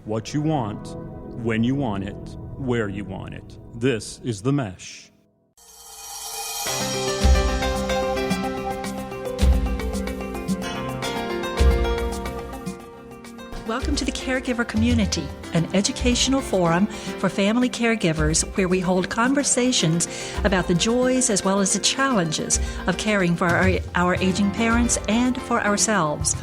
what you want, when you want it, where you want it. This is The Mesh. Welcome to the Caregiver Community, an educational forum for family caregivers where we hold conversations about the joys as well as the challenges of caring for our aging parents and for ourselves.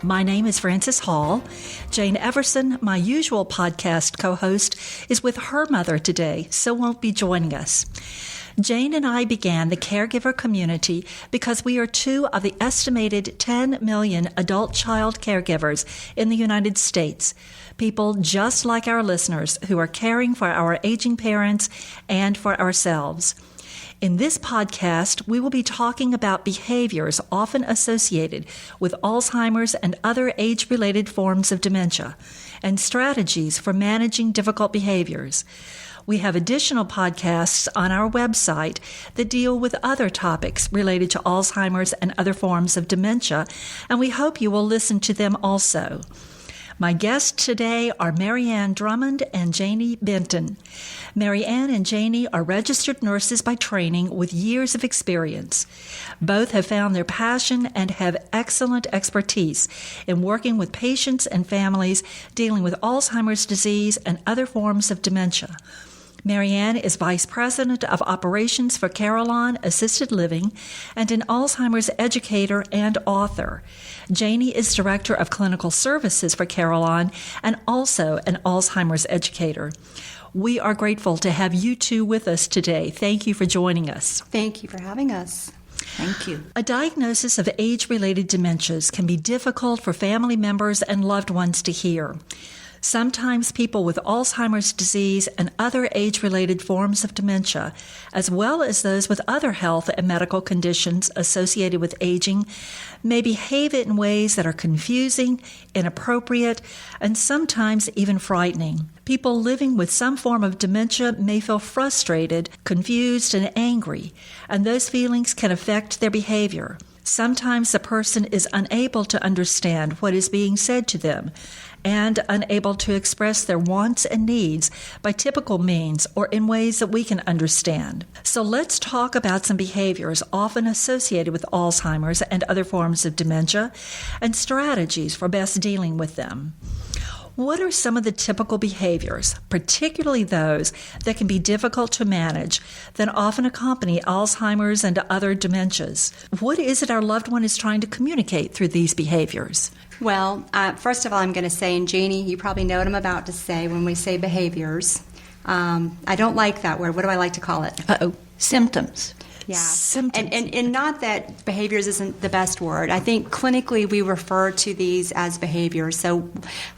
My name is Frances Hall. Jane Everson, my usual podcast co-host, is with her mother today, so won't be joining us. Jane and I began the caregiver community because we are two of the estimated 10 million adult child caregivers in the United States, people just like our listeners who are caring for our aging parents and for ourselves. In this podcast, we will be talking about behaviors often associated with Alzheimer's and other age-related forms of dementia, and strategies for managing difficult behaviors. We have additional podcasts on our website that deal with other topics related to Alzheimer's and other forms of dementia, and we hope you will listen to them also. My guests today are Ann Drummond and Janie Benton. Ann and Janie are registered nurses by training with years of experience. Both have found their passion and have excellent expertise in working with patients and families dealing with Alzheimer's disease and other forms of dementia. Ann is Vice President of Operations for Carillon Assisted Living and an Alzheimer's educator and author. Janie is Director of Clinical Services for Carillon and also an Alzheimer's educator. We are grateful to have you two with us today. Thank you for joining us. Thank you for having us. Thank you. A diagnosis of age-related dementias can be difficult for family members and loved ones to hear. Sometimes people with Alzheimer's disease and other age-related forms of dementia, as well as those with other health and medical conditions associated with aging, may behave in ways that are confusing, inappropriate, and sometimes even frightening. People living with some form of dementia may feel frustrated, confused, and angry, and those feelings can affect their behavior. Sometimes the person is unable to understand what is being said to them and unable to express their wants and needs by typical means or in ways that we can understand. So let's talk about some behaviors often associated with Alzheimer's and other forms of dementia and strategies for best dealing with them. What are some of the typical behaviors, particularly those that can be difficult to manage, that often accompany Alzheimer's and other dementias? What is it our loved one is trying to communicate through these behaviors? Well, first of all, I'm going to say, and Janie, you probably know what I'm about to say when we say behaviors. I don't like that word. What do I like to call it? Symptoms. Yeah. Symptoms. And not that behaviors isn't the best word. I think clinically we refer to these as behaviors. So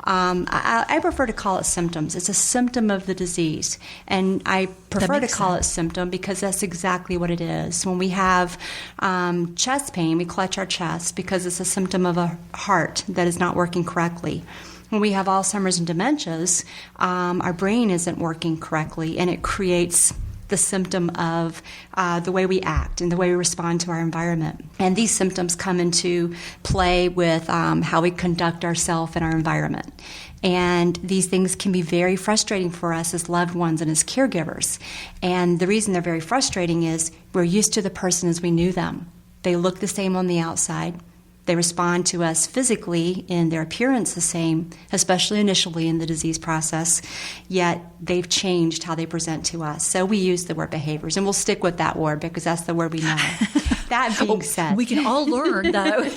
I prefer to call it symptoms. It's a symptom of the disease. And I prefer to call it symptom because that's exactly what it is. When we have chest pain, we clutch our chest because it's a symptom of a heart that is not working correctly. When we have Alzheimer's and dementias, our brain isn't working correctly, and it creates the symptom of the way we act and the way we respond to our environment. And these symptoms come into play with how we conduct ourselves in our environment. And these things can be very frustrating for us as loved ones and as caregivers. And the reason they're very frustrating is we're used to the person as we knew them. They look the same on the outside. They respond to us physically in their appearance the same, especially initially in the disease process, yet they've changed how they present to us. So we use the word behaviors, and we'll stick with that word because that's the word we know. That being said... We can all learn, though.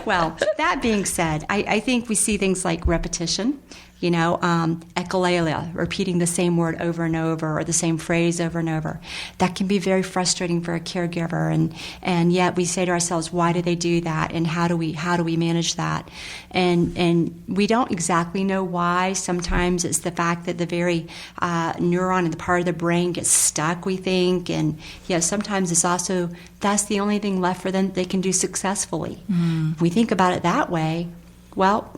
Well, that being said, I think we see things like repetition, echolalia, repeating the same word over and over or the same phrase over and over. That can be very frustrating for a caregiver, and yet we say to ourselves, why do they do that, and how do we manage that? And we don't exactly know why. Sometimes it's the fact that the very neuron and the part of the brain gets stuck, we think, and sometimes it's also that's the only thing left for them they can do successfully. If we think about it that way, well,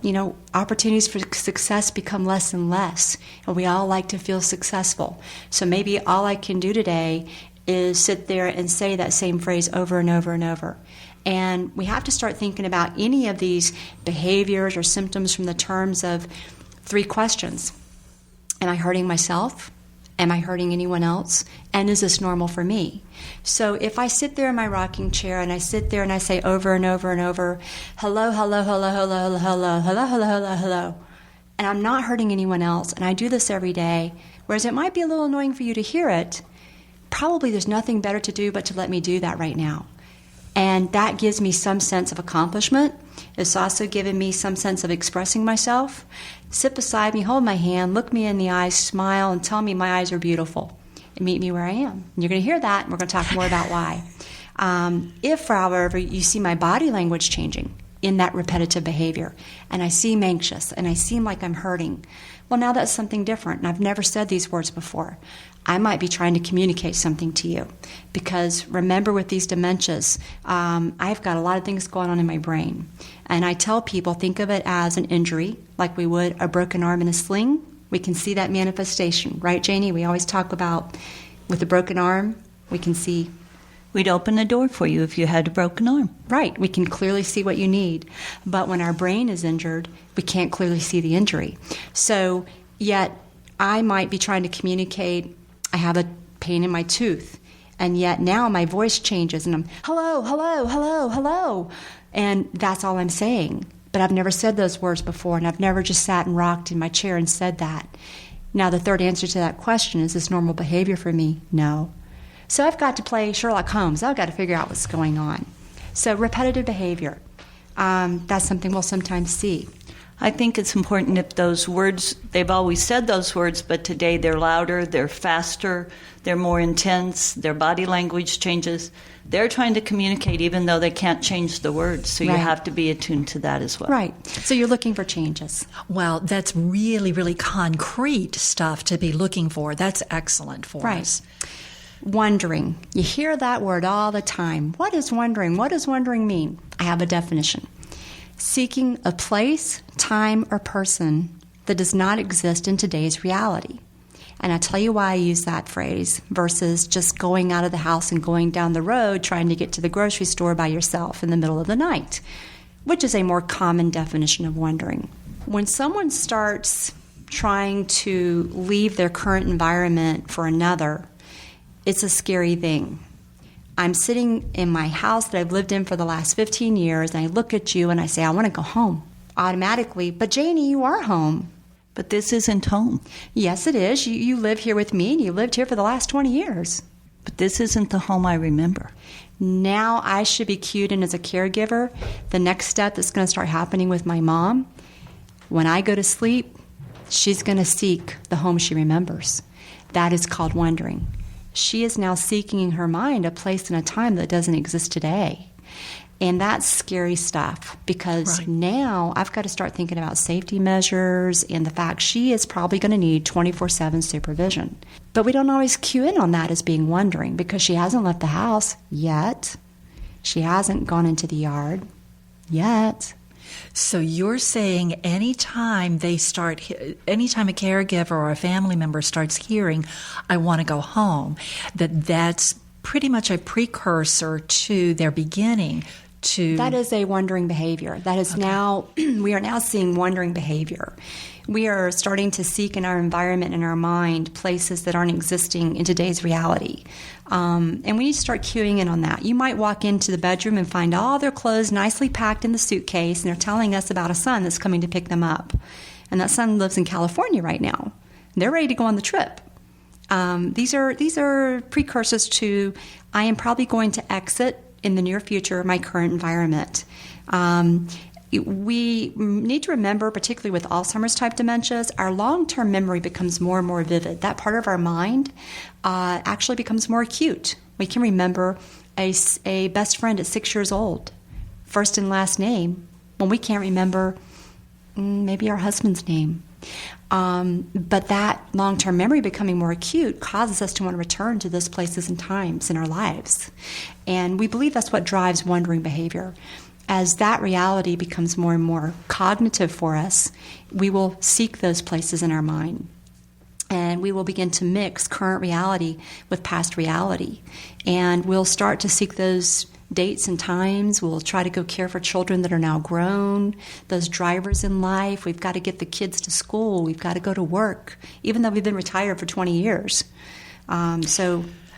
opportunities for success become less and less, and we all like to feel successful. So maybe all I can do today is sit there and say that same phrase over and over and over. And we have to start thinking about any of these behaviors or symptoms from the terms of 3 questions. Am I hurting myself? Am I hurting anyone else? And is this normal for me? So if I sit there in my rocking chair and I sit there and I say over and over and over, hello, hello, hello, hello, hello, hello, hello, hello, hello, hello, and I'm not hurting anyone else, and I do this every day, whereas it might be a little annoying for you to hear it, probably there's nothing better to do but to let me do that right now. And that gives me some sense of accomplishment. It's also given me some sense of expressing myself. Sit beside me, hold my hand, look me in the eyes, smile, and tell me my eyes are beautiful. And meet me where I am. And you're going to hear that, and we're going to talk more about why. If, however, you see my body language changing in that repetitive behavior, and I seem anxious, and I seem like I'm hurting, well, now that's something different, and I've never said these words before. I might be trying to communicate something to you. Because remember, with these dementias, I've got a lot of things going on in my brain. And I tell people, think of it as an injury, like we would a broken arm in a sling. We can see that manifestation, right, Janie? We always talk about with a broken arm, we can see. We'd open the door for you if you had a broken arm. Right, we can clearly see what you need. But when our brain is injured, we can't clearly see the injury. So, yet, I might be trying to communicate, I have a pain in my tooth, and yet now my voice changes, and I'm, hello, hello, hello, hello, and that's all I'm saying. But I've never said those words before, and I've never just sat and rocked in my chair and said that. Now, the third answer to that question, is this normal behavior for me? No. So I've got to play Sherlock Holmes. I've got to figure out what's going on. So repetitive behavior, that's something we'll sometimes see. I think it's important if those words, they've always said those words, but today they're louder, they're faster, they're more intense, their body language changes. They're trying to communicate even though they can't change the words, so you have to be attuned to that as well. Right. So you're looking for changes. Well, that's really, really concrete stuff to be looking for. That's excellent for us. Wondering. You hear that word all the time. What is wondering? What does wondering mean? I have a definition. Seeking a place, time, or person that does not exist in today's reality. And I'll tell you why I use that phrase versus just going out of the house and going down the road trying to get to the grocery store by yourself in the middle of the night, which is a more common definition of wondering. When someone starts trying to leave their current environment for another, it's a scary thing. I'm sitting in my house that I've lived in for the last 15 years, and I look at you and I say, I want to go home. Automatically, but Janie, you are home. But this isn't home. Yes, it is. You live here with me, and you lived here for the last 20 years. But this isn't the home I remember. Now I should be cued in as a caregiver. The next step that's going to start happening with my mom, when I go to sleep, she's going to seek the home she remembers. That is called wondering. She is now seeking in her mind a place and a time that doesn't exist today. And that's scary stuff because now I've got to start thinking about safety measures and the fact she is probably going to need 24/7 supervision. But we don't always cue in on that as being wondering because she hasn't left the house yet. She hasn't gone into the yard yet. So you're saying anytime a caregiver or a family member starts hearing, I want to go home, that's pretty much a precursor to their beginning to... That is a wondering behavior. That is now, we are now seeing wondering behavior. We are starting to seek in our environment, in our mind, places that aren't existing in today's reality. And we need to start cueing in on that. You might walk into the bedroom and find all their clothes nicely packed in the suitcase, and they're telling us about a son that's coming to pick them up. And that son lives in California right now. They're ready to go on the trip. These are precursors to, I am probably going to exit in the near future my current environment. We need to remember, particularly with Alzheimer's type dementias, our long-term memory becomes more and more vivid. That part of our mind actually becomes more acute. We can remember a best friend at 6 years old, first and last name, when we can't remember maybe our husband's name. But that long-term memory becoming more acute causes us to want to return to those places and times in our lives. And we believe that's what drives wondering behavior. As that reality becomes more and more cognitive for us, we will seek those places in our mind. And we will begin to mix current reality with past reality. And we'll start to seek those dates and times. We'll try to go care for children that are now grown, those drivers in life. We've got to get the kids to school. We've got to go to work, even though we've been retired for 20 years.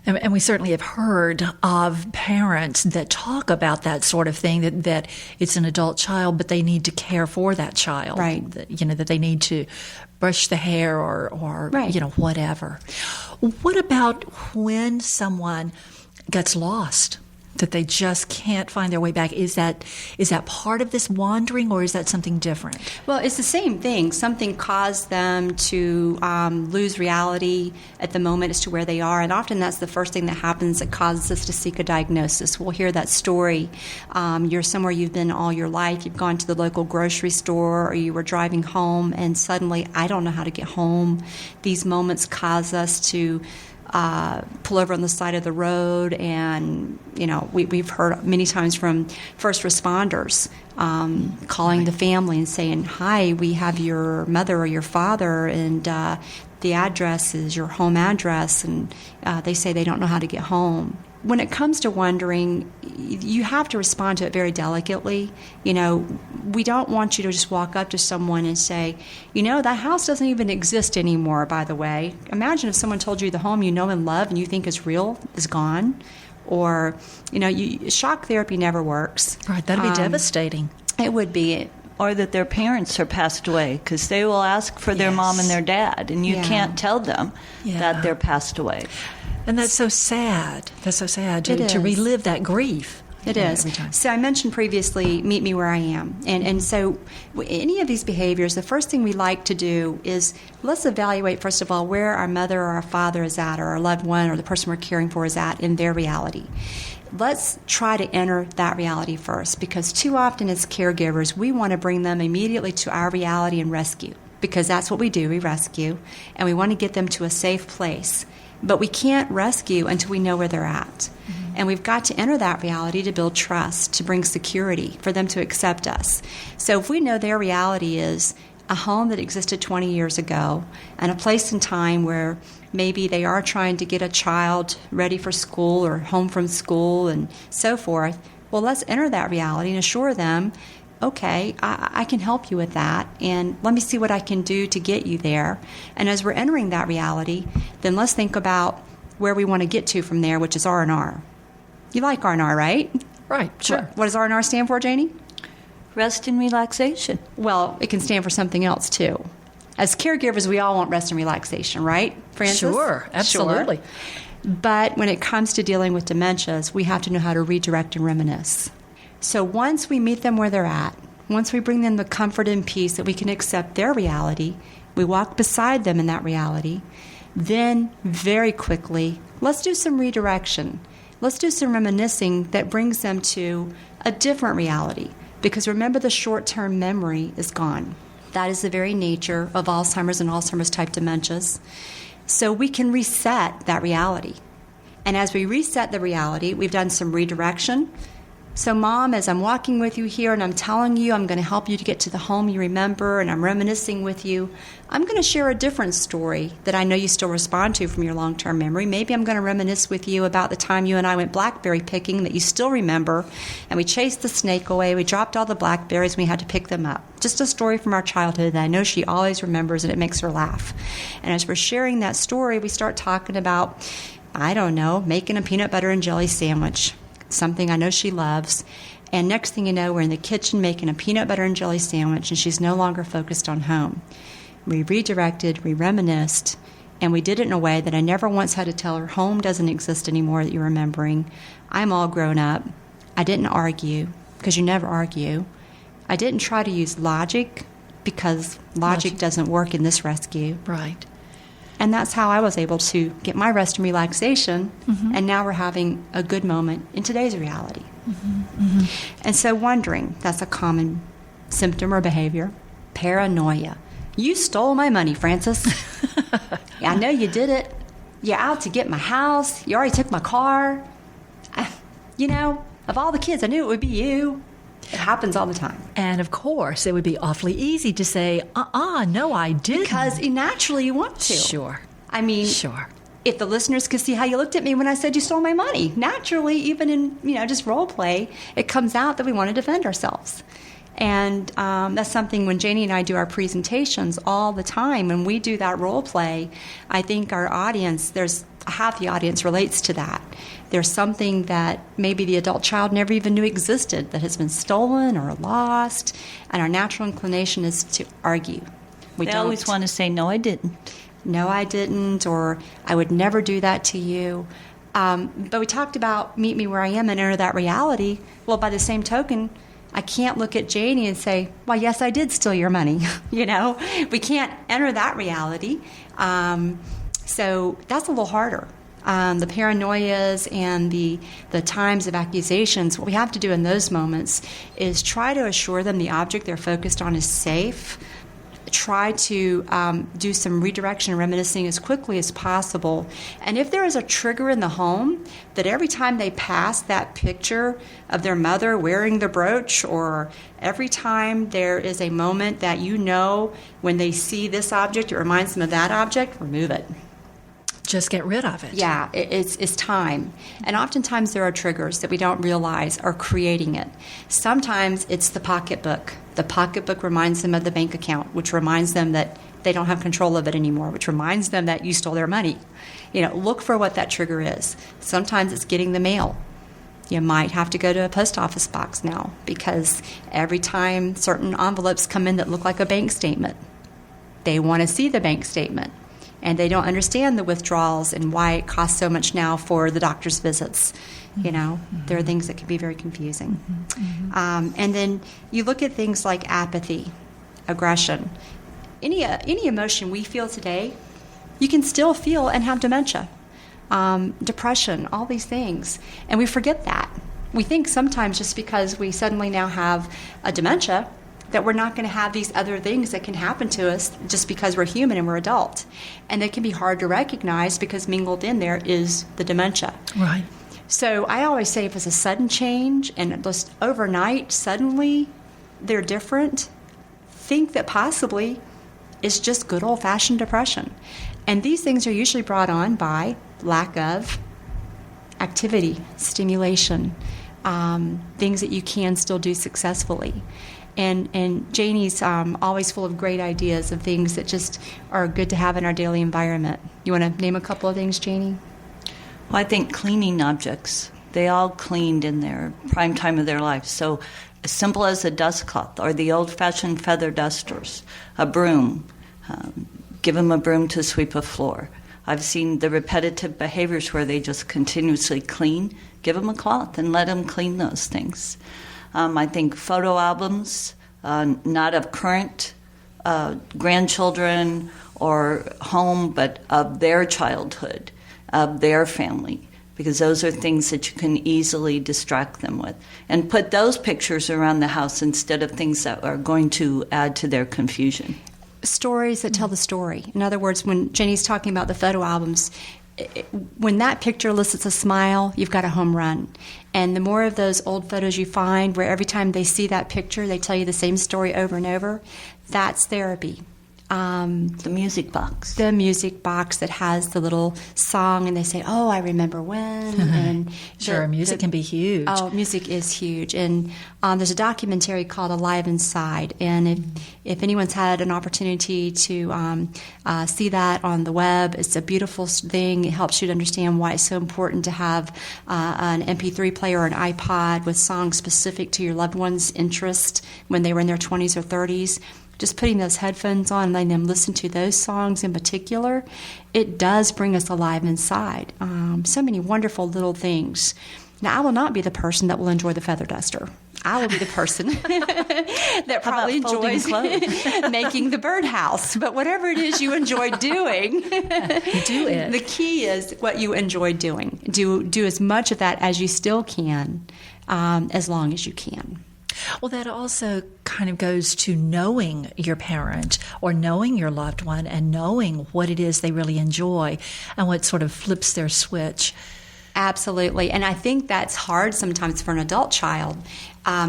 And we certainly have heard of parents that talk about that sort of thing, that it's an adult child, but they need to care for that child. Right. That they need to brush the hair or right. Whatever. What about when someone gets lost, that they just can't find their way back? Is that part of this wandering, or is that something different? Well, it's the same thing. Something caused them to lose reality at the moment as to where they are, and often that's the first thing that happens that causes us to seek a diagnosis. We'll hear that story. You're somewhere you've been all your life. You've gone to the local grocery store, or you were driving home, and suddenly, I don't know how to get home. These moments cause us to pull over on the side of the road, and we've heard many times from first responders calling the family and saying, "Hi, we have your mother or your father, and the address is your home address," and they say they don't know how to get home. When it comes to wondering, you have to respond to it very delicately. We don't want you to just walk up to someone and say, that house doesn't even exist anymore, by the way. Imagine if someone told you the home you know and love and you think is real is gone. Or, shock therapy never works. Right, that'd be devastating. It would be. Or that their parents are passed away, because they will ask for their mom and their dad, and you can't tell them that they're passed away. And that's so sad. That's so sad to relive that grief. It is. Every time. So I mentioned previously, meet me where I am. And so any of these behaviors, the first thing we like to do is let's evaluate, first of all, where our mother or our father is at, or our loved one or the person we're caring for is at in their reality. Let's try to enter that reality first, because too often as caregivers, we want to bring them immediately to our reality and rescue, because that's what we do. We rescue, and we want to get them to a safe place. But we can't rescue until we know where they're at. Mm-hmm. And we've got to enter that reality to build trust, to bring security, for them to accept us. So if we know their reality is a home that existed 20 years ago, and a place and time where maybe they are trying to get a child ready for school or home from school and so forth, well, let's enter that reality and assure them, okay, I can help you with that, and let me see what I can do to get you there. And as we're entering that reality, then let's think about where we want to get to from there, which is R&R. You like R&R, right? Right, sure. What does R&R stand for, Janie? Rest and relaxation. Well, it can stand for something else, too. As caregivers, we all want rest and relaxation, right, Frances? Sure, absolutely. Sure. But when it comes to dealing with dementias, we have to know how to redirect and reminisce. So once we meet them where they're at, once we bring them the comfort and peace that we can accept their reality, we walk beside them in that reality, then very quickly, let's do some redirection. Let's do some reminiscing that brings them to a different reality. Because remember, the short-term memory is gone. That is the very nature of Alzheimer's and Alzheimer's type dementias. So we can reset that reality. And as we reset the reality, we've done some redirection. So, Mom, as I'm walking with you here and I'm telling you I'm going to help you to get to the home you remember, and I'm reminiscing with you, I'm going to share a different story that I know you still respond to from your long-term memory. Maybe I'm going to reminisce with you about the time you and I went blackberry picking that you still remember, and we chased the snake away, we dropped all the blackberries, and we had to pick them up. Just a story from our childhood that I know she always remembers, and it makes her laugh. And as we're sharing that story, we start talking about, I don't know, making a peanut butter and jelly sandwich. Something I know she loves. And next thing you know, we're in the kitchen making a peanut butter and jelly sandwich, and she's no longer focused on home. We redirected, we reminisced, and we did it in a way that I never once had to tell her, home doesn't exist anymore that you're remembering. I'm all grown up. I didn't argue, because you never argue. I didn't try to use logic, because logic doesn't work in this rescue. Right. And that's how I was able to get my rest and relaxation, and now we're having a good moment in today's reality. And so wondering, that's a common symptom or behavior. Paranoia. You stole my money, Frances. Yeah, I know you did it. You're out to get my house. You already took my car. Of all the kids, I knew it would be you. It happens all the time. And of course, it would be awfully easy to say, no, I didn't. Because naturally you want to. Sure. I mean, sure. if the listeners could see how you looked at me when I said you stole my money, naturally, even in just role play, it comes out that we want to defend ourselves. And that's something when Janie and I do our presentations all the time, when we do that role play, I think our audience, half the audience relates to that. There's something that maybe the adult child never even knew existed that has been stolen or lost, and our natural inclination is to argue. They always want to say, no, I didn't. No, I didn't, or I would never do that to you. But we talked about meet me where I am and enter that reality. Well, by the same token, I can't look at Janie and say, well, yes, I did steal your money. We can't enter that reality. So that's a little harder. The paranoias and the times of accusations, what we have to do in those moments is try to assure them the object they're focused on is safe. Try to do some redirection and reminiscing as quickly as possible. And if there is a trigger in the home that every time they pass that picture of their mother wearing the brooch, or every time there is a moment that when they see this object, it reminds them of that object, remove it. Just get rid of it. Yeah, it's time. And oftentimes there are triggers that we don't realize are creating it. Sometimes it's the pocketbook. The pocketbook reminds them of the bank account, which reminds them that they don't have control of it anymore, which reminds them that you stole their money. Look for what that trigger is. Sometimes it's getting the mail. You might have to go to a post office box now, because every time certain envelopes come in that look like a bank statement, they want to see the bank statement. And they don't understand the withdrawals and why it costs so much now for the doctor's visits. There are things that can be very confusing. And then you look at things like apathy, aggression. Any emotion we feel today, you can still feel and have dementia, depression, all these things. And we forget that. We think sometimes just because we suddenly now have a dementia, that we're not going to have these other things that can happen to us just because we're human and we're adult. And they can be hard to recognize because mingled in there is the dementia. Right. So I always say if it's a sudden change and just overnight, suddenly they're different, think that possibly it's just good old-fashioned depression. And these things are usually brought on by lack of activity, stimulation, things that you can still do successfully. And Janie's always full of great ideas of things that just are good to have in our daily environment. You want to name a couple of things, Janie? Well, I think cleaning objects. They all cleaned in their prime time of their life. So as simple as a dust cloth or the old-fashioned feather dusters, a broom. Give them a broom to sweep a floor. I've seen the repetitive behaviors where they just continuously clean. Give them a cloth and let them clean those things. I think photo albums, not of current grandchildren or home, but of their childhood, of their family, because those are things that you can easily distract them with. And put those pictures around the house instead of things that are going to add to their confusion. Stories that tell the story. In other words, when Janie's talking about the photo albums, when that picture elicits a smile, you've got a home run. And the more of those old photos you find where every time they see that picture, they tell you the same story over and over, that's therapy. The music box. The music box that has the little song, and they say, oh, I remember when. And sure, music can be huge. Oh, music is huge. And there's a documentary called Alive Inside. And if anyone's had an opportunity to see that on the web, it's a beautiful thing. It helps you to understand why it's so important to have an MP3 player or an iPod with songs specific to your loved one's interest when they were in their 20s or 30s. Just putting those headphones on and letting them listen to those songs in particular, it does bring us alive inside. So many wonderful little things. Now, I will not be the person that will enjoy the feather duster. I will be the person that probably enjoys making the birdhouse. But whatever it is you enjoy doing, do it. The key is what you enjoy doing. Do as much of that as you still can, as long as you can. Well, that also kind of goes to knowing your parent or knowing your loved one and knowing what it is they really enjoy and what sort of flips their switch. Absolutely. And I think that's hard sometimes for an adult child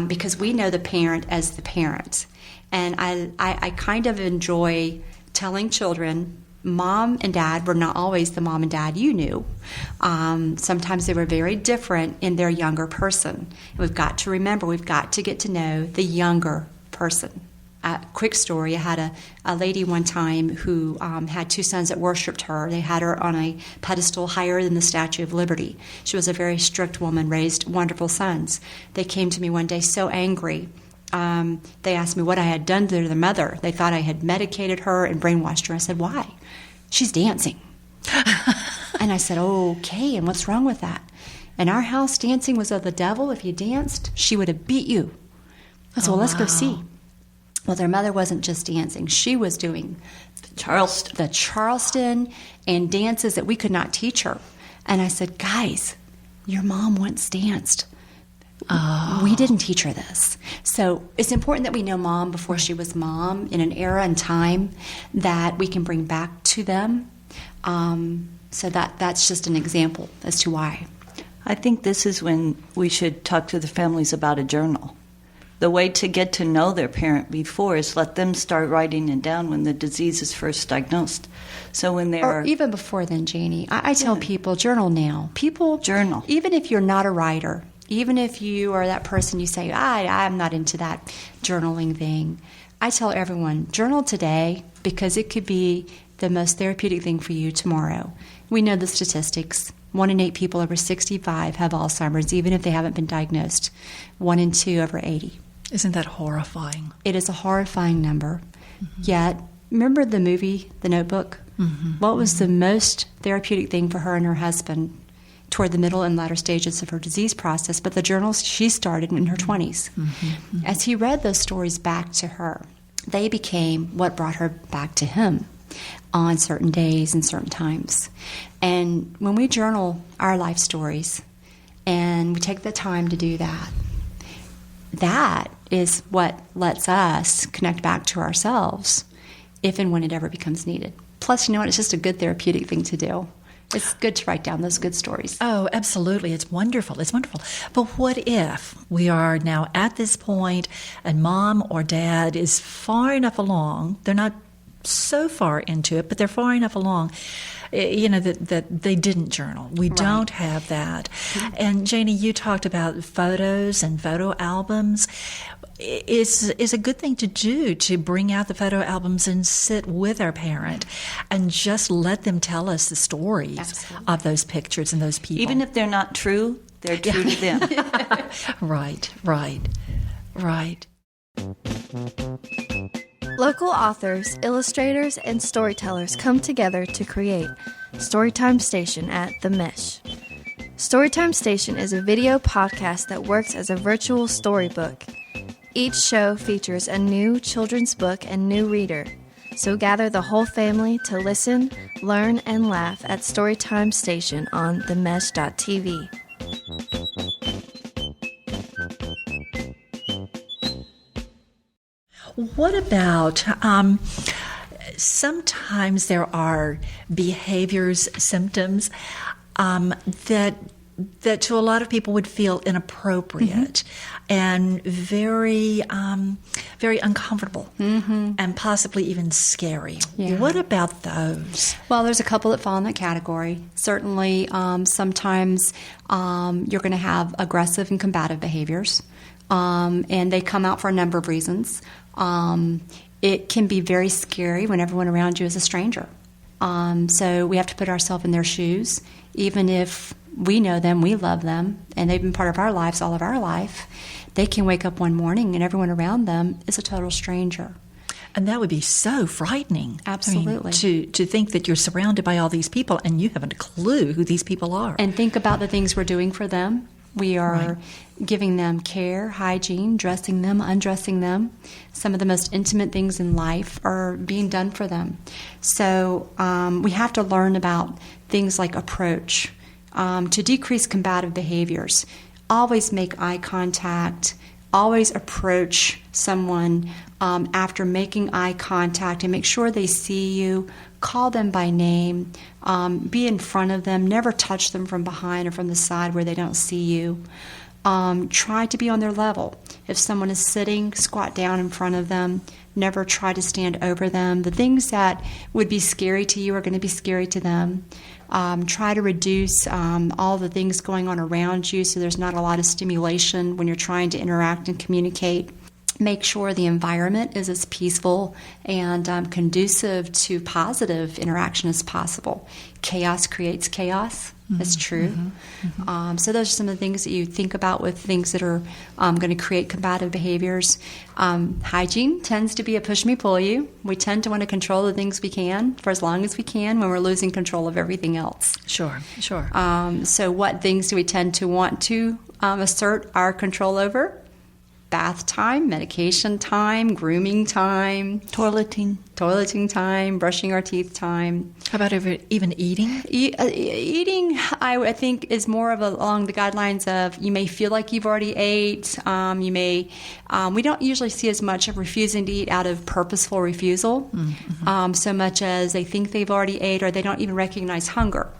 because we know the parent as the parent. And I kind of enjoy telling children mom and dad were not always the mom and dad you knew. Sometimes they were very different in their younger person. We've got to remember, we've got to get to know the younger person. Quick story, I had a lady one time who had two sons that worshipped her. They had her on a pedestal higher than the Statue of Liberty. She was a very strict woman, raised wonderful sons. They came to me one day so angry. They asked me what I had done to their mother. They thought I had medicated her and brainwashed her. I said, why? She's dancing. And I said, okay, and what's wrong with that? In our house, dancing was of the devil. If you danced, she would have beat you. I said, well, let's go see. Well, their mother wasn't just dancing. She was doing the Charleston and dances that we could not teach her. And I said, guys, your mom once danced. We didn't teach her this. So it's important that we know mom before she was mom in an era and time that we can bring back to them. So that's just an example as to why. I think this is when we should talk to the families about a journal. The way to get to know their parent before is let them start writing it down when the disease is first diagnosed. So when they Or even before then, Janie. I tell people, journal now. Journal. Even if you're not a writer, even if you are that person you say, I'm not into that journaling thing, I tell everyone, journal today because it could be the most therapeutic thing for you tomorrow. We know the statistics. 1 in 8 people over 65 have Alzheimer's, even if they haven't been diagnosed. 1 in 2 over 80. Isn't that horrifying? It is a horrifying number. Yet, remember the movie, The Notebook? What was the most therapeutic thing for her and her husband toward the middle and latter stages of her disease process? But the journals she started in her 20s. As he read those stories back to her, they became what brought her back to him on certain days and certain times. And when we journal our life stories and we take the time to do that, that is what lets us connect back to ourselves if and when it ever becomes needed. Plus, you know what? It's just a good therapeutic thing to do. It's good to write down those good stories. Oh, absolutely. It's wonderful. It's wonderful. But what if we are now at this point and mom or dad is far enough along, they're not so far into it, but they're far enough along, that they didn't journal. We don't have that. And Janie, you talked about photos and photo albums. Is a good thing to do, to bring out the photo albums and sit with our parent and just let them tell us the stories of those pictures and those people. Even if they're not true, they're true to them. Right. Local authors, illustrators, and storytellers come together to create Storytime Station at The Mesh. Storytime Station is a video podcast that works as a virtual storybook. Each show features a new children's book and new reader, so gather the whole family to listen, learn, and laugh at Storytime Station on themesh.tv. What about sometimes there are behaviors, symptoms that to a lot of people would feel inappropriate and very uncomfortable and possibly even scary. Yeah. What about those? Well, there's a couple that fall in that category. Certainly, sometimes you're going to have aggressive and combative behaviors, and they come out for a number of reasons. It can be very scary when everyone around you is a stranger. So we have to put ourselves in their shoes, even if we know them, we love them, and they've been part of our lives all of our life. They can wake up one morning and everyone around them is a total stranger. And that would be so frightening. Absolutely. I mean, to think that you're surrounded by all these people and you haven't a clue who these people are. And think about the things we're doing for them. We are giving them care, hygiene, dressing them, undressing them. Some of the most intimate things in life are being done for them. So we have to learn about things like approach. To decrease combative behaviors, always make eye contact, always approach someone after making eye contact and make sure they see you, call them by name, be in front of them, never touch them from behind or from the side where they don't see you. Try to be on their level. If someone is sitting, squat down in front of them, Never try to stand over them. The things that would be scary to you are going to be scary to them. Try to reduce all the things going on around you so there's not a lot of stimulation when you're trying to interact and communicate. Make sure the environment is as peaceful and conducive to positive interaction as possible. Chaos creates chaos. That's true. So those are some of the things that you think about with things that are going to create combative behaviors. Hygiene tends to be a push me, pull you. We tend to want to control the things we can for as long as we can when we're losing control of everything else. Sure. So what things do we tend to want to assert our control over? Bath time, medication time, grooming time, toileting time, brushing our teeth time. How about even eating? Eating, I think, is more of along the guidelines of you may feel like you've already ate. We don't usually see as much of refusing to eat out of purposeful refusal, so much as they think they've already ate or they don't even recognize hunger.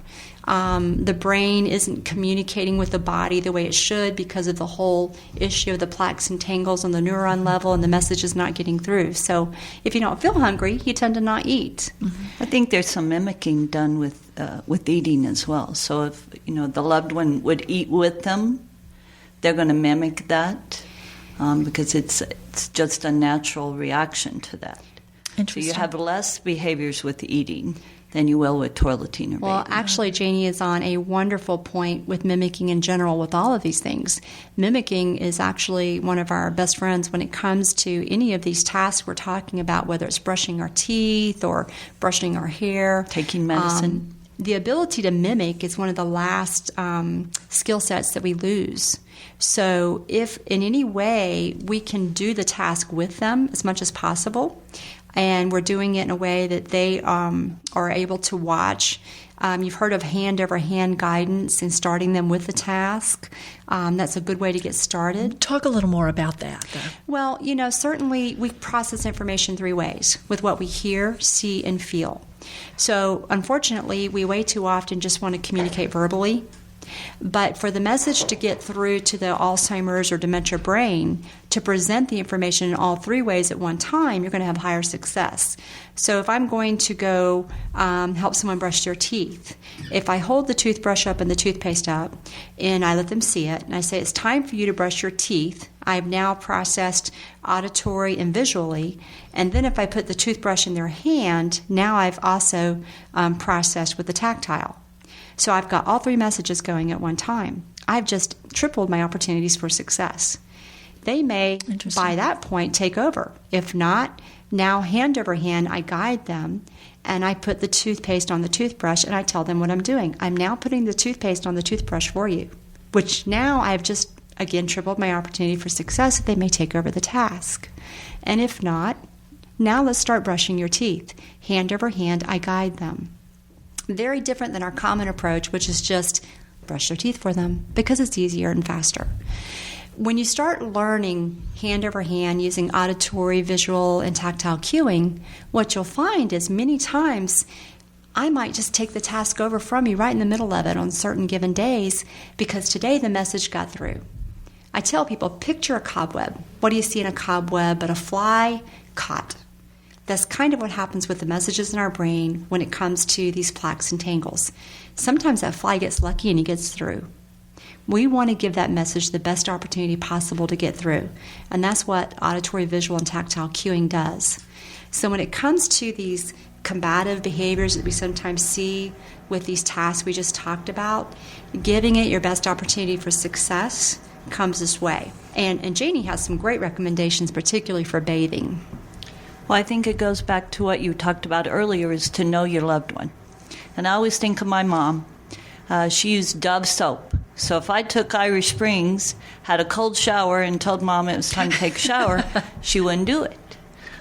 The brain isn't communicating with the body the way it should because of the whole issue of the plaques and tangles on the neuron level, and the message is not getting through. So if you don't feel hungry, you tend to not eat. I think there's some mimicking done with eating as well. So if the loved one would eat with them, they're going to mimic that because it's just a natural reaction to that. So you have less behaviors with eating than you will with toileting or Well, bathing. actually, Janie is on a wonderful point with mimicking in general with all of these things. Mimicking is actually one of our best friends when it comes to any of these tasks we're talking about, whether it's brushing our teeth or brushing our hair. Taking medicine. The ability to mimic is one of the last skill sets that we lose. So if in any way we can do the task with them as much as possible, and we're doing it in a way that they are able to watch. You've heard of hand-over-hand guidance and starting them with the task. That's a good way to get started. Talk a little more about that, though. Well, certainly we process information 3 ways, with what we hear, see, and feel. So, unfortunately, we way too often just want to communicate verbally. But for the message to get through to the Alzheimer's or dementia brain, to present the information in all 3 ways at one time, you're going to have higher success. So if I'm going to go help someone brush their teeth, if I hold the toothbrush up and the toothpaste up, and I let them see it, and I say, it's time for you to brush your teeth, I've now processed auditory and visually, and then if I put the toothbrush in their hand, now I've also processed with the tactile. So I've got all 3 messages going at one time. I've just tripled my opportunities for success. They may, by that point, take over. If not, now hand over hand, I guide them, and I put the toothpaste on the toothbrush, and I tell them what I'm doing. I'm now putting the toothpaste on the toothbrush for you, which now I've just, again, tripled my opportunity for success. They may take over the task. And if not, now let's start brushing your teeth. Hand over hand, I guide them. Very different than our common approach, which is just brush their teeth for them because it's easier and faster. When you start learning hand over hand using auditory, visual, and tactile cueing, what you'll find is many times I might just take the task over from you right in the middle of it on certain given days because today the message got through. I tell people, picture a cobweb. What do you see in a cobweb but a fly caught? That's kind of what happens with the messages in our brain when it comes to these plaques and tangles. Sometimes that fly gets lucky and he gets through. We want to give that message the best opportunity possible to get through. And that's what auditory, visual, and tactile cueing does. So when it comes to these combative behaviors that we sometimes see with these tasks we just talked about, giving it your best opportunity for success comes this way. And Janie has some great recommendations, particularly for bathing. Well, I think it goes back to what you talked about earlier, is to know your loved one. And I always think of my mom. She used Dove soap. So if I took Irish Springs, had a cold shower, and told Mom it was time to take a shower, she wouldn't do it.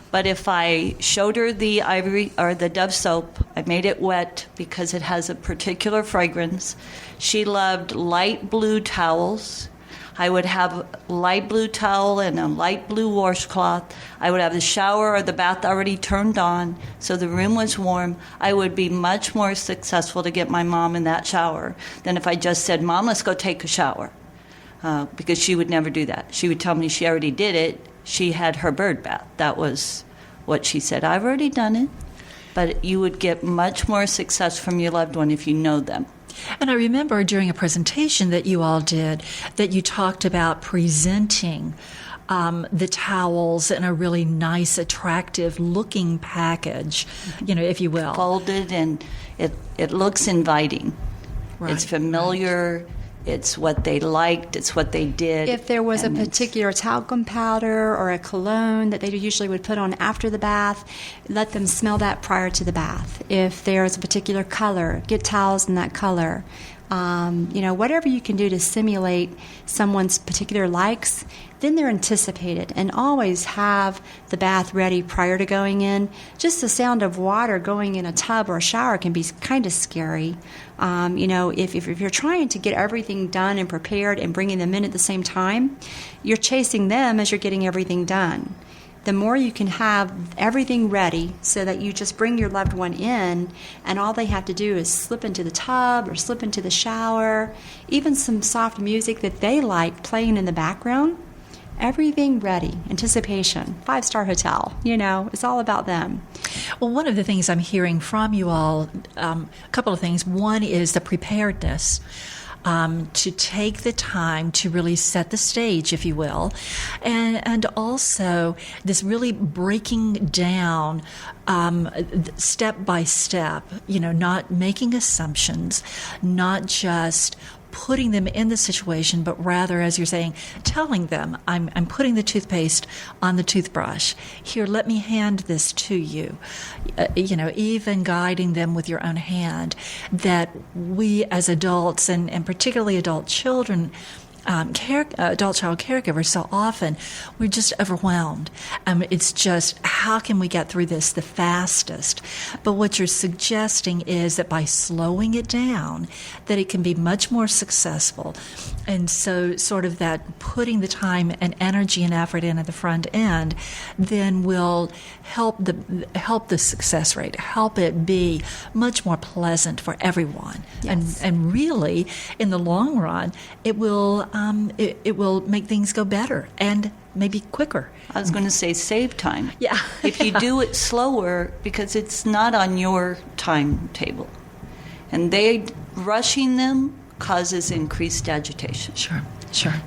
But if I showed her the the Dove soap, I made it wet because it has a particular fragrance. She loved light blue towels. I would have a light blue towel and a light blue washcloth. I would have the shower or the bath already turned on, so the room was warm. I would be much more successful to get my mom in that shower than if I just said, Mom, let's go take a shower, because she would never do that. She would tell me she already did it. She had her bird bath. That was what she said. I've already done it, but you would get much more success from your loved one if you know them. And I remember during a presentation that you all did that you talked about presenting the towels in a really nice, attractive looking package, if you will. Folded, and it looks inviting. Right, it's familiar. Right. It's what they liked. It's what they did. If there was a particular talcum powder or a cologne that they usually would put on after the bath, let them smell that prior to the bath. If there's a particular color, get towels in that color. Whatever you can do to simulate someone's particular likes, then they're anticipated. And always have the bath ready prior to going in. Just the sound of water going in a tub or a shower can be kind of scary. If you're trying to get everything done and prepared and bringing them in at the same time, you're chasing them as you're getting everything done. The more you can have everything ready so that you just bring your loved one in and all they have to do is slip into the tub or slip into the shower, even some soft music that they like playing in the background, everything ready, anticipation, 5-star hotel, it's all about them. Well, one of the things I'm hearing from you all, a couple of things. One is the preparedness. To take the time to really set the stage, if you will, and also this really breaking down step by step, not making assumptions, not just putting them in the situation, but rather, as you're saying, telling them, I'm putting the toothpaste on the toothbrush. Here, let me hand this to you. Even guiding them with your own hand, that we as adults, and particularly adult children, adult child caregivers, so often we're just overwhelmed. It's just, how can we get through this the fastest? But what you're suggesting is that by slowing it down, that it can be much more successful. And so sort of that putting the time and energy and effort in at the front end then will help the success rate, help it be much more pleasant for everyone. Yes. And really, in the long run, it will make things go better and maybe quicker. I was going to say save time. Yeah. If you do it slower, because it's not on your timetable. And rushing them causes increased agitation. Sure.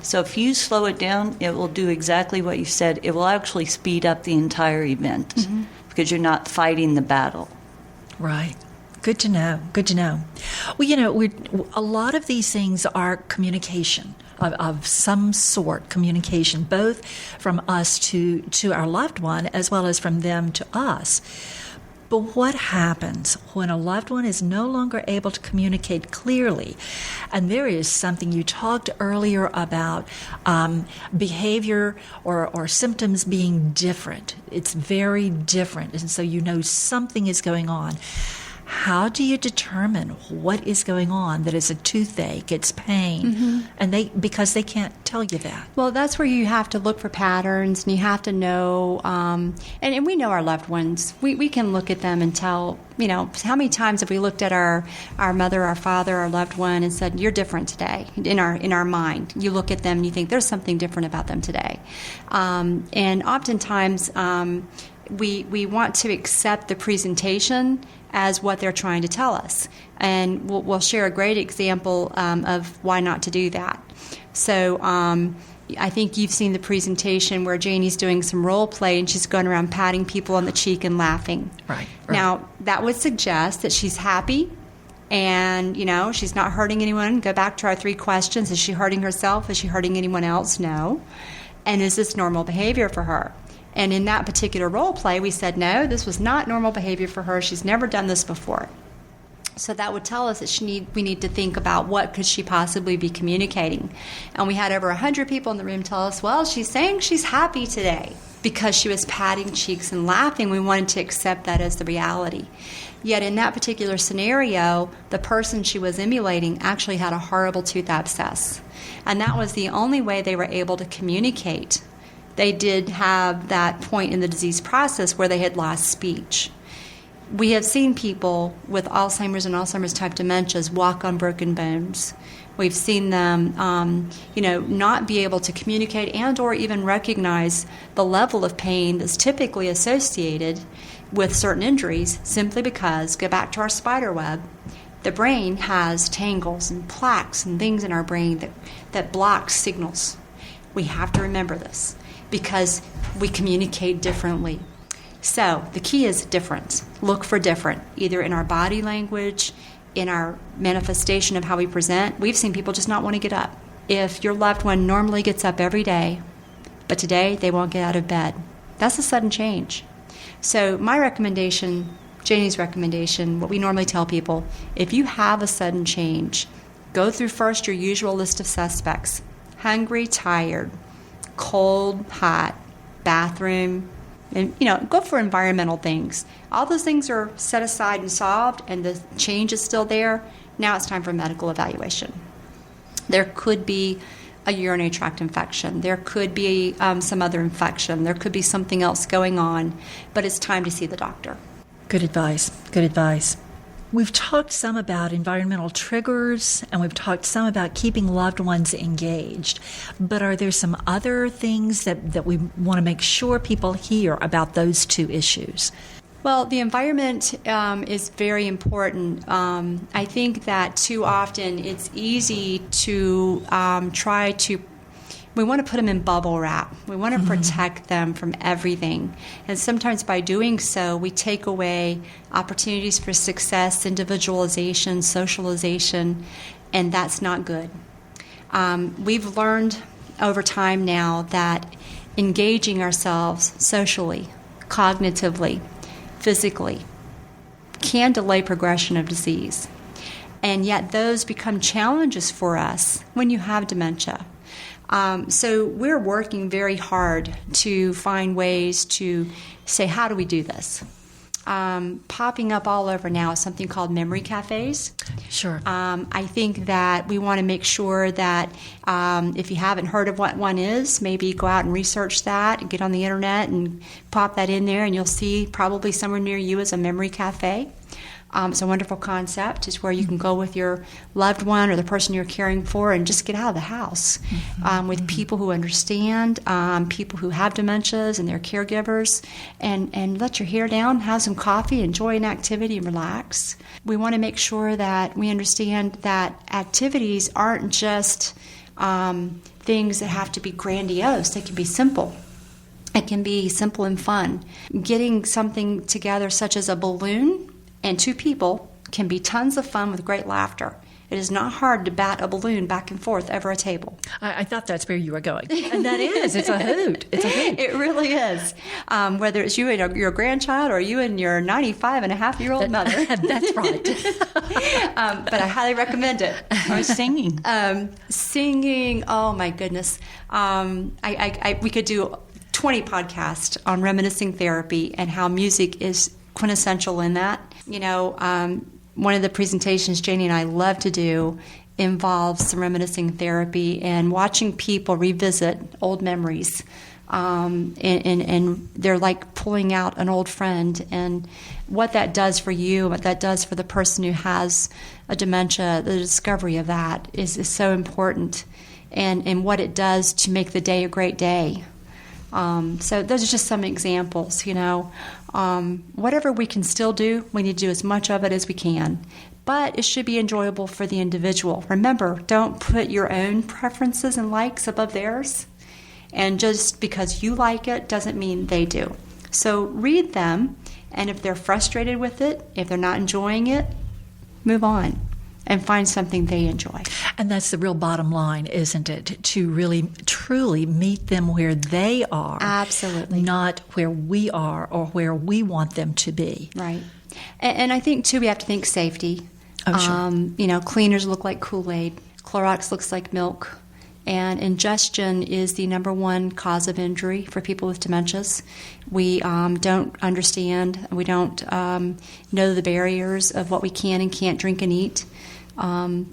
So if you slow it down, it will do exactly what you said. It will actually speed up the entire event because you're not fighting the battle. Right. Good to know. Well, a lot of these things are communication of some sort, communication, both from us to our loved one as well as from them to us. But what happens when a loved one is no longer able to communicate clearly? And there is something you talked earlier about, behavior or symptoms being different. It's very different, and so something is going on. How do you determine what is going on? That it's a toothache, it's pain, and because they can't tell you that. Well, that's where you have to look for patterns, and you have to know. And we know our loved ones. We can look at them and tell. How many times have we looked at our mother, our father, our loved one, and said, "You're different today." In our mind, you look at them and you think there's something different about them today. And oftentimes, we want to accept the presentation as what they're trying to tell us. And we'll share a great example of why not to do that. So I think you've seen the presentation where Janie's doing some role play and she's going around patting people on the cheek and laughing. Right. Now, that would suggest that she's happy and, she's not hurting anyone. Go back to our 3 questions. Is she hurting herself? Is she hurting anyone else? No. And is this normal behavior for her? And in that particular role play, we said, no, this was not normal behavior for her. She's never done this before. So that would tell us that we need to think about what could she possibly be communicating. And we had over 100 people in the room tell us, well, she's saying she's happy today because she was patting cheeks and laughing. We wanted to accept that as the reality. Yet in that particular scenario, the person she was emulating actually had a horrible tooth abscess. And that was the only way they were able to communicate. They did have that point in the disease process where they had lost speech. We have seen people with Alzheimer's and Alzheimer's type dementias walk on broken bones. We've seen them, not be able to communicate and or even recognize the level of pain that's typically associated with certain injuries simply because, go back to our spider web, the brain has tangles and plaques and things in our brain that block signals. We have to remember this because we communicate differently. So the key is different. Look for different, either in our body language, in our manifestation of how we present. We've seen people just not want to get up. If your loved one normally gets up every day, but today they won't get out of bed, that's a sudden change. So my recommendation, Janie's recommendation, what we normally tell people, if you have a sudden change, go through first your usual list of suspects: hungry, tired, cold, hot, bathroom, and go for environmental things. All those things are set aside and solved, and the change is still there. Now it's time for medical evaluation. There could be a urinary tract infection. There could be some other infection. There could be something else going on, but it's time to see the doctor. Good advice. Good advice. We've talked some about environmental triggers, and we've talked some about keeping loved ones engaged. But are there some other things that we want to make sure people hear about those two issues? Well, the environment is very important. I think that too often it's easy to we want to put them in bubble wrap. We want to protect them from everything. And sometimes by doing so, we take away opportunities for success, individualization, socialization, and that's not good. We've learned over time now that engaging ourselves socially, cognitively, physically can delay progression of disease. And yet those become challenges for us when you have dementia. So we're working very hard to find ways to say, how do we do this? Popping up all over now is something called memory cafes. Sure. I think that we want to make sure that if you haven't heard of what one is, maybe go out and research that and get on the internet and pop that in there, and you'll see probably somewhere near you is a memory cafe. It's a wonderful concept. It's where you can go with your loved one or the person you're caring for and just get out of the house with people who understand, people who have dementias and their caregivers, and let your hair down, have some coffee, enjoy an activity, and relax. We want to make sure that we understand that activities aren't just things that have to be grandiose. They can be simple. It can be simple and fun. Getting something together such as a balloon and two people can be tons of fun with great laughter. It is not hard to bat a balloon back and forth over a table. I thought that's where you were going. And that is. It's a hoot. It's a hoot. It really is. Whether it's you and your grandchild or you and your 95-and-a-half-year-old mother. That's right. But I highly recommend it. Or singing. Singing, oh my goodness. We could do 20 podcasts on reminiscing therapy and how music is quintessential in that. One of the presentations Janie and I love to do involves some reminiscing therapy and watching people revisit old memories. And they're like pulling out an old friend, and what that does for you, what that does for the person who has a dementia, the discovery of that is so important, and what it does to make the day a great day. So those are just some examples, whatever we can still do, we need to do as much of it as we can. But it should be enjoyable for the individual. Remember, don't put your own preferences and likes above theirs. And just because you like it doesn't mean they do. So read them, and if they're frustrated with it, if they're not enjoying it, move on and find something they enjoy. And that's the real bottom line, isn't it? To really, truly meet them where they are. Absolutely. Not where we are or where we want them to be. Right. And I think, too, we have to think safety. Oh, sure. Cleaners look like Kool-Aid. Clorox looks like milk. And ingestion is the number one cause of injury for people with dementias. We don't understand. We don't know the barriers of what we can and can't drink and eat.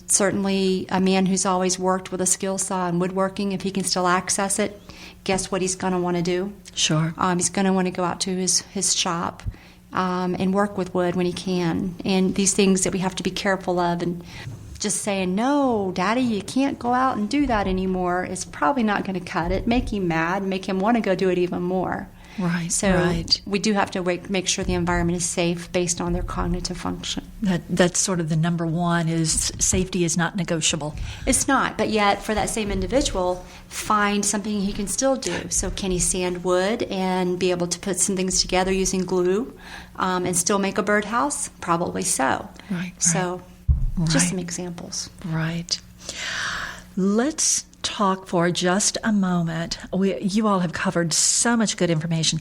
Certainly a man who's always worked with a skill saw and woodworking, if he can still access it, guess what he's going to want to do? Sure. He's going to want to go out to his shop and work with wood when he can. And these things that we have to be careful of. And just saying, no, Daddy, you can't go out and do that anymore, is probably not going to cut it. Make him mad, make him want to go do it even more. Right, So right. we do have to make sure the environment is safe based on their cognitive function. That's sort of the number one, is safety is not negotiable. It's not, but yet for that same individual, find something he can still do. So can he sand wood and be able to put some things together using glue and still make a birdhouse? Probably so. Right, So right. just some examples. Right. Let's talk for just a moment. You all have covered so much good information.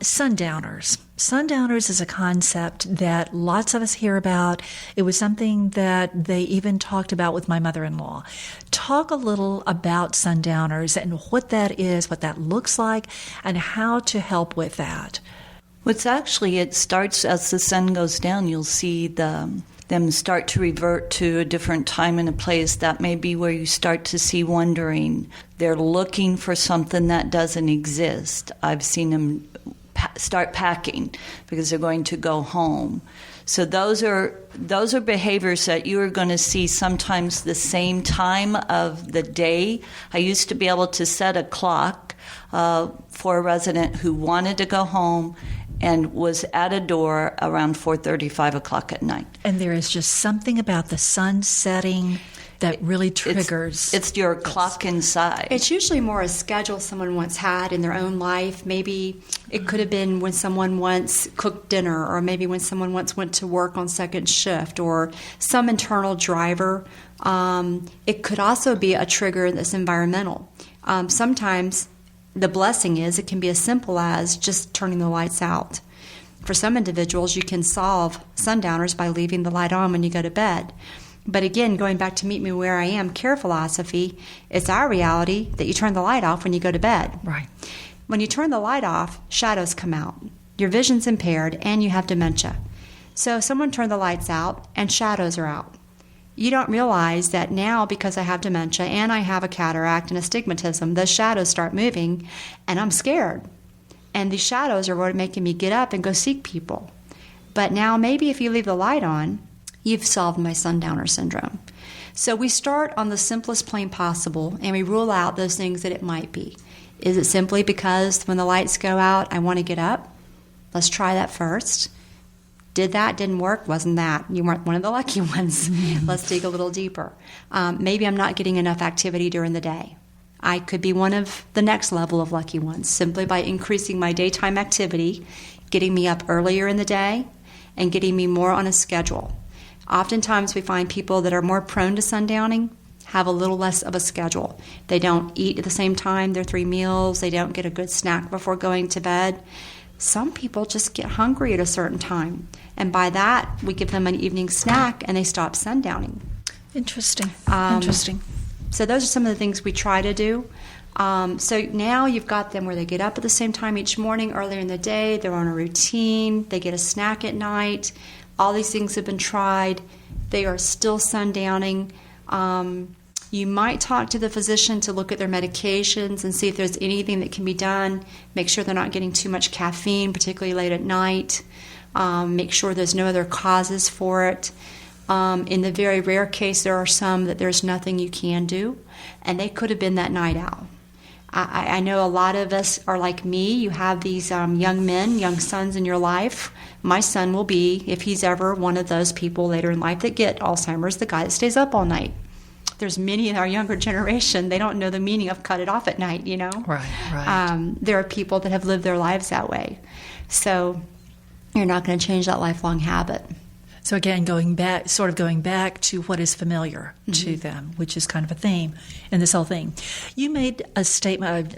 Sundowners. Sundowners is a concept that lots of us hear about. It was something that they even talked about with my mother-in-law. Talk a little about sundowners and what that is, what that looks like, and how to help with that. What's actually, it starts as the sun goes down. You'll see them start to revert to a different time and a place. That may be where you start to see wandering. They're looking for something that doesn't exist. I've seen them start packing because they're going to go home. So those are behaviors that you are going to see sometimes the same time of the day. I used to be able to set a clock for a resident who wanted to go home and was at a door around 4:30, 5 o'clock at night. And there is just something about the sun setting that really triggers. It's your clock inside. It's usually more a schedule someone once had in their own life. Maybe it could have been when someone once cooked dinner, or maybe when someone once went to work on second shift, or some internal driver. It could also be a trigger that's environmental. Sometimes the blessing is it can be as simple as just turning the lights out. For some individuals, you can solve sundowners by leaving the light on when you go to bed. But again, going back to Meet Me Where I Am care philosophy, it's our reality that you turn the light off when you go to bed. Right. When you turn the light off, shadows come out. Your vision's impaired and you have dementia. So someone turned the lights out and shadows are out. You don't realize that now, because I have dementia and I have a cataract and astigmatism, the shadows start moving and I'm scared. And these shadows are what are making me get up and go seek people. But now maybe if you leave the light on, you've solved my sundowner syndrome. So we start on the simplest plane possible and we rule out those things that it might be. Is it simply because when the lights go out, I want to get up? Let's try that first. Did that, didn't work, wasn't that. You weren't one of the lucky ones. Let's dig a little deeper. Maybe I'm not getting enough activity during the day. I could be one of the next level of lucky ones, simply by increasing my daytime activity, getting me up earlier in the day, and getting me more on a schedule. Oftentimes we find people that are more prone to sundowning have a little less of a schedule. They don't eat at the same time, their 3 meals. They don't get a good snack before going to bed. Some people just get hungry at a certain time, and by that, we give them an evening snack, and they stop sundowning. Interesting. So those are some of the things we try to do. So now you've got them where they get up at the same time each morning, earlier in the day, they're on a routine, they get a snack at night. All these things have been tried. They are still sundowning. You might talk to the physician to look at their medications and see if there's anything that can be done. Make sure they're not getting too much caffeine, particularly late at night. Make sure there's no other causes for it. In the very rare case, there are some that there's nothing you can do, and they could have been that night owl. I know a lot of us are like me. You have these young men, young sons in your life. My son will be, if he's ever one of those people later in life that get Alzheimer's, the guy that stays up all night. There's many in our younger generation, they don't know the meaning of cut it off at night, you know? Right. There are people that have lived their lives that way. So you're not going to change that lifelong habit. So again, going back to what is familiar to them, which is kind of a theme in this whole thing. You made a statement,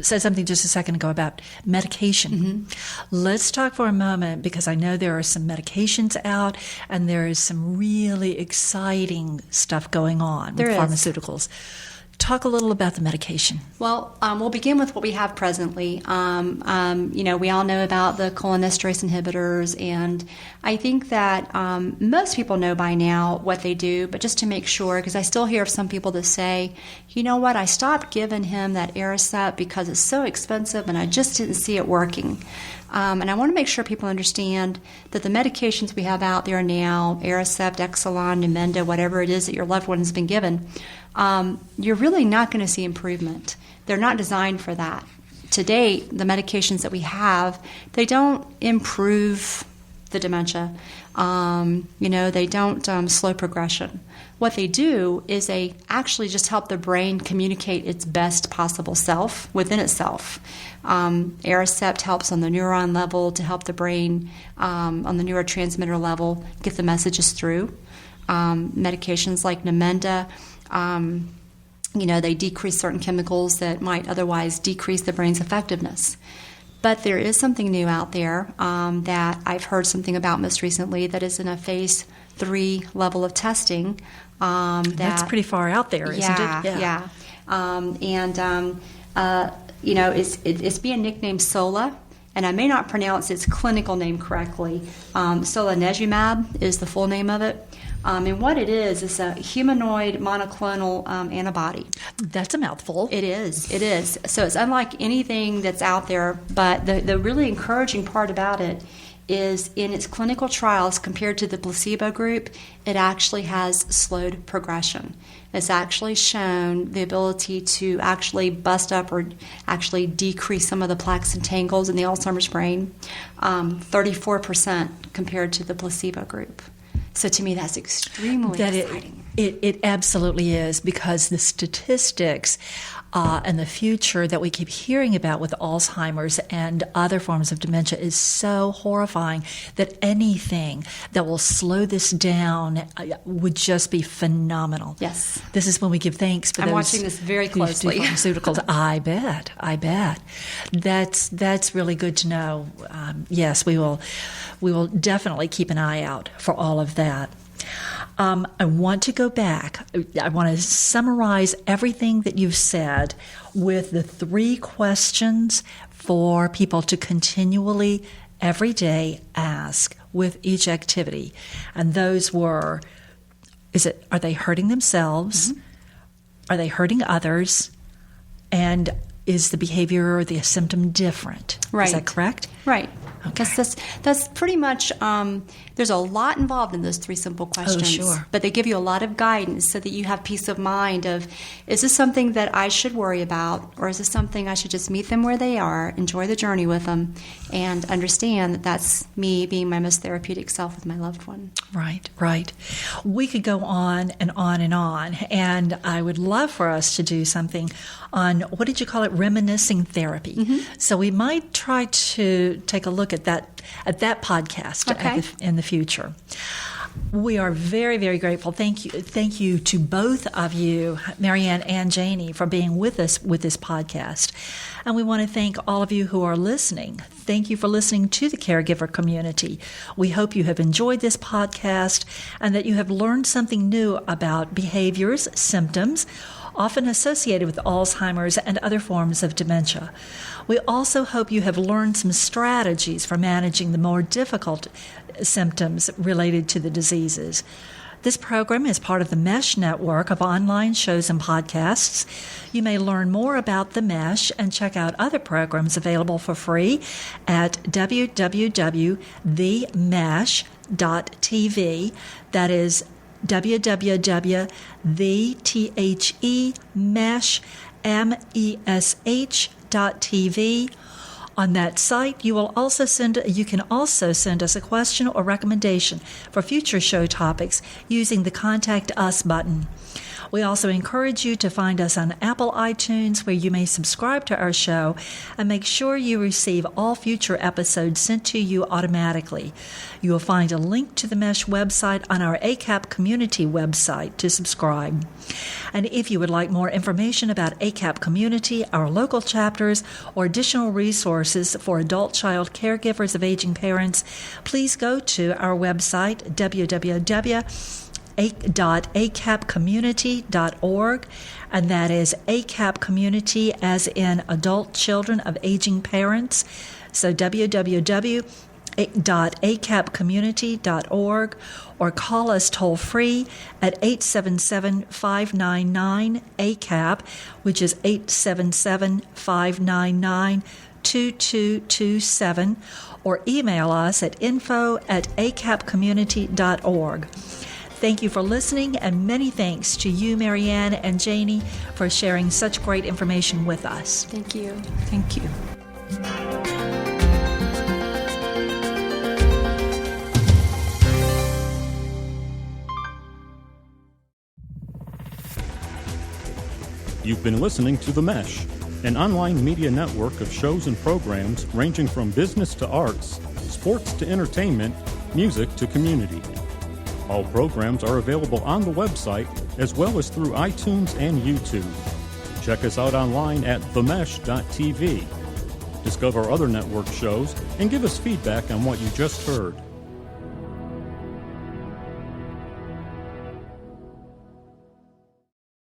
said something just a second ago about medication. Let's talk for a moment, because I know there are some medications out and there is some really exciting stuff going on with pharmaceuticals. Talk a little about the medication. Well, we'll begin with what we have presently. We all know about the cholinesterase inhibitors, and I think that most people know by now what they do, but just to make sure, because I still hear of some people that say, you know what, I stopped giving him that Aricept because it's so expensive and I just didn't see it working. And I want to make sure people understand that the medications we have out there now, Aricept, Exelon, Namenda, whatever it is that your loved one has been given, you're really not going to see improvement. They're not designed for that. To date, the medications that we have, they don't improve the dementia. They don't slow progression. What they do is they actually just help the brain communicate its best possible self within itself. Aricept helps on the neuron level to help the brain on the neurotransmitter level get the messages through. Medications like Namenda, they decrease certain chemicals that might otherwise decrease the brain's effectiveness. But there is something new out there that I've heard something about most recently that is in a phase 3 level of testing. That's pretty far out there, isn't it? Yeah. It's being nicknamed SOLA, and I may not pronounce its clinical name correctly. Solanezumab is the full name of it. And what it is a humanoid monoclonal antibody. That's a mouthful. It is. So it's unlike anything that's out there, but the really encouraging part about it is in its clinical trials compared to the placebo group, it actually has slowed progression. It's actually shown the ability to actually bust up or actually decrease some of the plaques and tangles in the Alzheimer's brain, 34% compared to the placebo group. So to me, that's extremely exciting. It absolutely is, because the statistics and the future that we keep hearing about with Alzheimer's and other forms of dementia is so horrifying that anything that will slow this down would just be phenomenal. Yes. This is when we give thanks for I'm those watching this very closely. Pharmaceuticals. I bet. That's really good to know. Yes, we will definitely keep an eye out for all of that. I want to go back. I want to summarize everything that you've said with the 3 questions for people to continually, every day, ask with each activity. And those were, are they hurting themselves? Mm-hmm. Are they hurting others? And is the behavior or the symptom different? Right. Is that correct? Right. Okay. That's pretty much, there's a lot involved in those 3 simple questions. Oh, sure. But they give you a lot of guidance so that you have peace of mind of, is this something that I should worry about, or is this something I should just meet them where they are, enjoy the journey with them, and understand that that's me being my most therapeutic self with my loved one. Right. We could go on and on and on, and I would love for us to do something on, what did you call it, reminiscing therapy. Mm-hmm. So we might try to take a look at that podcast in the future. We are very, very grateful. Thank you to both of you, Marianne and Janie, for being with us with this podcast. And we want to thank all of you who are listening. Thank you for listening to the caregiver community. We hope you have enjoyed this podcast and that you have learned something new about behaviors, symptoms, often associated with Alzheimer's and other forms of dementia. We also hope you have learned some strategies for managing the more difficult symptoms related to the diseases. This program is part of the MESH network of online shows and podcasts. You may learn more about the MESH and check out other programs available for free at www.themesh.tv. That is www.themesh.tv. On that site, you can also send us a question or recommendation for future show topics using the Contact Us button. We also encourage you to find us on Apple iTunes, where you may subscribe to our show and make sure you receive all future episodes sent to you automatically. You will find a link to the MESH website on our ACAP community website to subscribe. And if you would like more information about ACAP Community, our local chapters, or additional resources for adult-child caregivers of aging parents, please go to our website, www.acapcommunity.org, and that is ACAP Community as in adult children of aging parents. So www.acapcommunity.org, or call us toll-free at 877-599-ACAP, which is 877-599-2000. 888-888-2227 or email us at info@acapcommunity.org. Thank you for listening, and many thanks to you, Marianne and Janie, for sharing such great information with us. Thank you. Thank you. You've been listening to The Mesh, an online media network of shows and programs ranging from business to arts, sports to entertainment, music to community. All programs are available on the website as well as through iTunes and YouTube. Check us out online at themesh.tv. Discover other network shows and give us feedback on what you just heard.